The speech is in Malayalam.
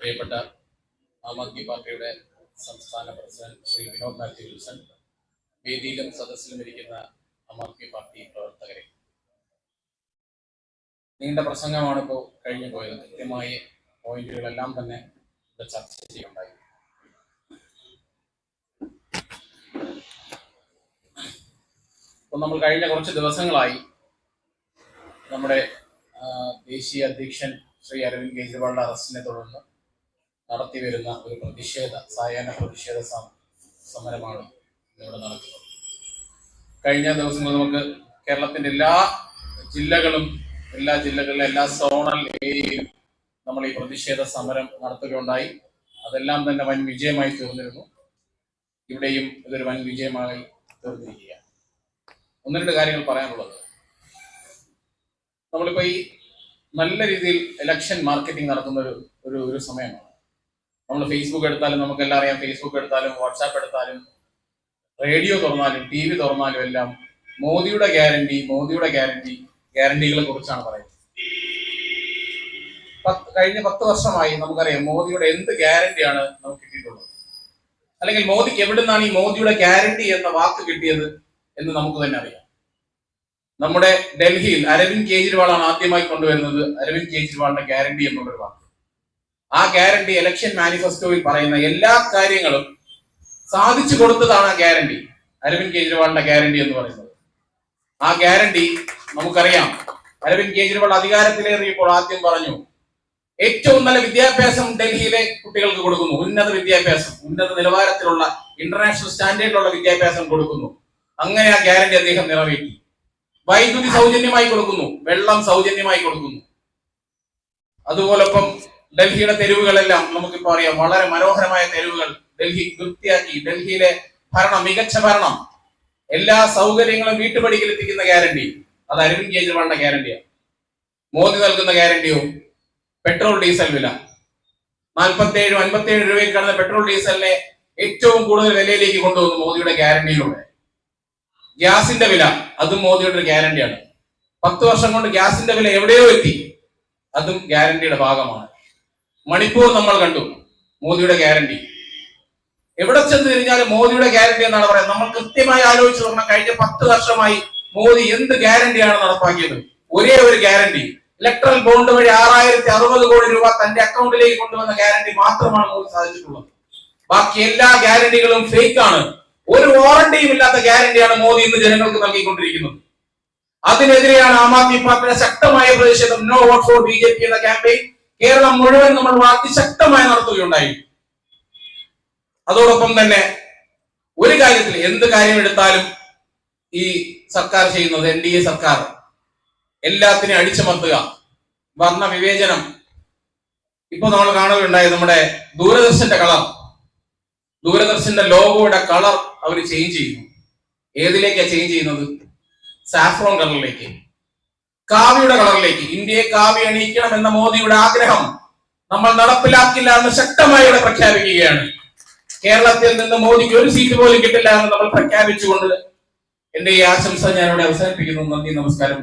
പ്രിയപ്പെട്ട ആം ആദ്മി പാർട്ടിയുടെ സംസ്ഥാന പ്രസിഡന്റ് ശ്രീ വിനോദ് മാത്യു വിൽസൺ, വേദിയിലും സദസ്സിലും ഇരിക്കുന്ന ആം ആദ്മി പാർട്ടി പ്രവർത്തകരെ, നീണ്ട പ്രസംഗമാണ് ഇപ്പോൾ കഴിഞ്ഞു പോയത്. കൃത്യമായ പോയിന്റുകളെല്ലാം തന്നെ ഇവിടെ ചർച്ച ചെയ്യുകയുണ്ടായി. ഇപ്പം നമ്മൾ കഴിഞ്ഞ കുറച്ച് ദിവസങ്ങളായി നമ്മുടെ ദേശീയ അധ്യക്ഷൻ ശ്രീ അരവിന്ദ് കെജ്രിവാളിന്റെ അറസ്റ്റിനെ തുടർന്ന് നടത്തിവരുന്ന ഒരു സായാഹ്ന പ്രതിഷേധ സമരമാണ് ഇവിടെ നടക്കുന്നത്. കഴിഞ്ഞ ദിവസങ്ങളിൽ നമുക്ക് കേരളത്തിന്റെ എല്ലാ ജില്ലകളിലെ എല്ലാ സോണൽ ഏരിയയിലും നമ്മൾ ഈ പ്രതിഷേധ സമരം നടത്തുകയുണ്ടായി. അതെല്ലാം തന്നെ വൻ വിജയമായി തീർന്നിരുന്നു. ഇവിടെയും ഇതൊരു വൻ വിജയമായി തീർന്നിരിക്കുകയാണ്. ഒന്ന് രണ്ട് കാര്യങ്ങൾ പറയാനുള്ളത്, നമ്മളിപ്പോ ഈ നല്ല രീതിയിൽ ഇലക്ഷൻ മാർക്കറ്റിംഗ് നടത്തുന്ന ഒരു സമയമാണ്. നമ്മൾ ഫേസ്ബുക്ക് എടുത്താലും നമുക്കെല്ലാം അറിയാം, ഫേസ്ബുക്ക് എടുത്താലും വാട്സാപ്പ് എടുത്താലും റേഡിയോ തുറന്നാലും ടി വി തുറന്നാലും എല്ലാം മോദിയുടെ ഗ്യാരണ്ടികളെ കുറിച്ചാണ് പറയുന്നത്. കഴിഞ്ഞ 10 വർഷമായി നമുക്കറിയാം മോദിയുടെ എന്ത് ഗ്യാരണ്ടിയാണ് നമുക്ക് കിട്ടിയിട്ടുള്ളത്, അല്ലെങ്കിൽ മോദിക്ക് എവിടുന്നാണ് ഈ മോദിയുടെ ഗ്യാരണ്ടി എന്ന വാക്ക് കിട്ടിയത് എന്ന് നമുക്ക് തന്നെ അറിയാം. നമ്മുടെ ഡൽഹിയിൽ അരവിന്ദ് കെജ്രിവാളാണ് ആദ്യമായി കൊണ്ടുവരുന്നത് അരവിന്ദ് കെജ്രിവാളിന്റെ ഗ്യാരണ്ടി എന്നുള്ളൊരു വാക്ക്. ആ ഗ്യാരണ്ടി ഇലക്ഷൻ മാനിഫെസ്റ്റോയിൽ പറയുന്ന എല്ലാ കാര്യങ്ങളും സാധിച്ചു കൊടുത്തതാണ് ആ ഗ്യാരണ്ടി, അരവിന്ദ് കെജ്രിവാളിന്റെ ഗ്യാരണ്ടി എന്ന് പറയുന്നത്. ആ ഗ്യാരണ്ടി നമുക്കറിയാം. അരവിന്ദ് കെജ്രിവാൾ അധികാരത്തിലേറിയപ്പോൾ ആദ്യം പറഞ്ഞു, ഏറ്റവും നല്ല വിദ്യാഭ്യാസം ഡൽഹിയിലെ കുട്ടികൾക്ക് കൊടുക്കുന്നു, ഉന്നത വിദ്യാഭ്യാസം, ഉന്നത നിലവാരത്തിലുള്ള ഇന്റർനാഷണൽ സ്റ്റാൻഡേർഡിലുള്ള വിദ്യാഭ്യാസം കൊടുക്കുന്നു. അങ്ങനെ ആ ഗ്യാരണ്ടി അദ്ദേഹം നിറവേറ്റി. വൈദ്യുതി സൗജന്യമായി കൊടുക്കുന്നു, വെള്ളം സൗജന്യമായി കൊടുക്കുന്നു. അതുപോലൊപ്പം ഡൽഹിയുടെ തെരുവുകളെല്ലാം നമുക്കിപ്പോ അറിയാം, വളരെ മനോഹരമായ തെരുവുകൾ ഡൽഹി വൃത്തിയാക്കി. ഡൽഹിയിലെ മികച്ച ഭരണം, എല്ലാ സൗകര്യങ്ങളും വീട്ടുപടിക്കൽ എത്തിക്കുന്ന ഗ്യാരണ്ടി അത് അരവിന്ദ് കെജ്രിവാളിന്റെ ഗ്യാരണ്ടിയാണ്. മോദി നൽകുന്ന ഗ്യാരണ്ടിയോ പെട്രോൾ ഡീസൽ വില 47-57 രൂപയിൽ കടന്ന പെട്രോൾ ഡീസലിനെ ഏറ്റവും കൂടുതൽ വിലയിലേക്ക് കൊണ്ടുവന്നു മോദിയുടെ ഗ്യാരണ്ടിയിലൂടെ. ഗ്യാസിന്റെ വില അതും മോദിയുടെ ഒരു ഗ്യാരണ്ടിയാണ്. 10 വർഷം കൊണ്ട് ഗ്യാസിന്റെ വില എവിടെയോ എത്തി, അതും ഗ്യാരണ്ടിയുടെ ഭാഗമാണ്. മണിപ്പൂർ നമ്മൾ കണ്ടു, മോദിയുടെ ഗ്യാരണ്ടി. എവിടെ ചെന്ന് തിരിഞ്ഞാലും മോദിയുടെ ഗ്യാരണ്ടി എന്നാണ് പറയുന്നത്. നമ്മൾ കൃത്യമായി ആലോചിച്ച് നോക്കണം, കഴിഞ്ഞ 10 വർഷമായി മോദി എന്ത് ഗ്യാരണ്ടിയാണ് നടപ്പാക്കിയത്? ഒരേ ഒരു ഗ്യാരണ്ടി, ഇലക്ട്രൽ ബോണ്ട് വഴി 6060 കോടി രൂപ തന്റെ അക്കൗണ്ടിലേക്ക് കൊണ്ടുവന്ന ഗ്യാരണ്ടി മാത്രമാണ് മോദി സാധിച്ചിട്ടുള്ളത്. ബാക്കി എല്ലാ ഗ്യാരണ്ടികളും ഫേക്ക് ആണ്. ഒരു വാറണ്ടിയും ഇല്ലാത്ത ഗ്യാരണ്ടിയാണ് മോദി ഇന്ന് ജനങ്ങൾക്ക് നൽകിക്കൊണ്ടിരിക്കുന്നത്. അതിനെതിരെയാണ് ആം ആദ്മി പാർട്ടിയുടെ ശക്തമായ പ്രതിഷേധം. നോ വോട്ട് ഫോർ ബിജെപി എന്ന ക്യാമ്പയിൻ കേരളം മുഴുവൻ നമ്മൾ അതിശക്തമായി നടത്തുകയുണ്ടായി. അതോടൊപ്പം തന്നെ ഒരു കാര്യത്തിൽ, എന്ത് കാര്യം എടുത്താലും ഈ സർക്കാർ ചെയ്യുന്നത്, NDA സർക്കാർ എല്ലാത്തിനെയും അടിച്ചമർത്തുക, വർണ്ണ വിവേചനം. ഇപ്പൊ നമ്മൾ കാണുകയുണ്ടായി, നമ്മുടെ ദൂരദർശന്റെ ലോഗോയുടെ കളർ അവർ ചേഞ്ച് ചെയ്യുന്നു. ഏതിലേക്കാണ് ചേഞ്ച് ചെയ്യുന്നത്? സാഫ്രോൺ കളറിലേക്ക്, കാവിയുടെ കളറിലേക്ക്. ഇന്ത്യയെ കാവി അണിയിക്കണം എന്ന മോദിയുടെ ആഗ്രഹം നമ്മൾ നടപ്പിലാക്കില്ല എന്ന് ശക്തമായി ഇവിടെ പ്രഖ്യാപിക്കുകയാണ്. കേരളത്തിൽ നിന്ന് മോദിക്ക് ഒരു സീറ്റ് പോലും കിട്ടില്ല എന്ന് നമ്മൾ പ്രഖ്യാപിച്ചുകൊണ്ട് എന്റെ ഈ ആശംസ ഞാനിവിടെ അവസാനിപ്പിക്കുന്നു. നന്ദി, നമസ്കാരം.